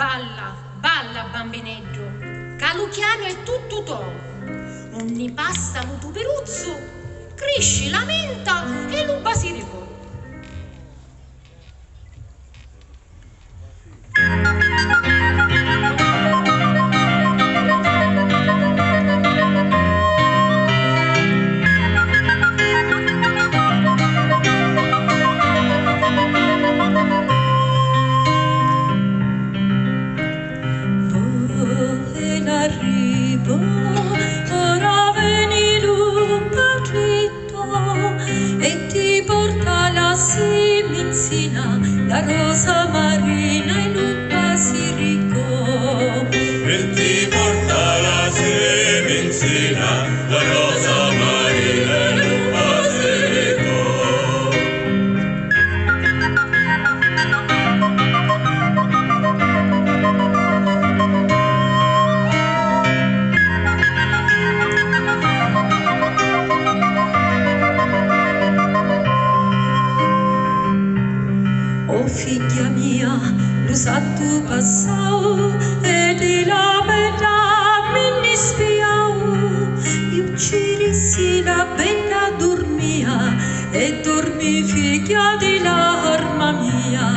Balla, balla bambinetto, che lo chiami è tutto to. Ogni pasta lo tu peruzzo, cresci la menta e lo basilico. Ora veni lupa dritto e ti porta la semenzina, la rosa marina e il basilico. E ti porta la semenzina, la rosa marina e il basilico. Oh figlia mia, lo sa tu passau e di la bella mi spiau. Io ci rissi la bella dormia e dormi figlia di l'arma mia.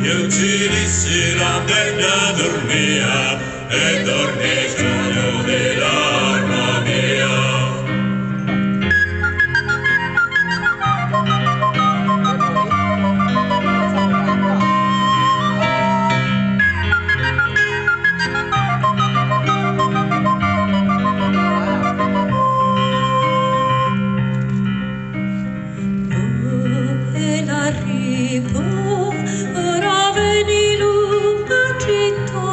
Io ci dissi la bella dormia e dormi figlio dell'arma mia. Ora veni lupa dritto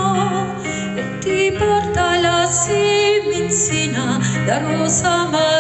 e ti porta la semenzina, la rosa marina.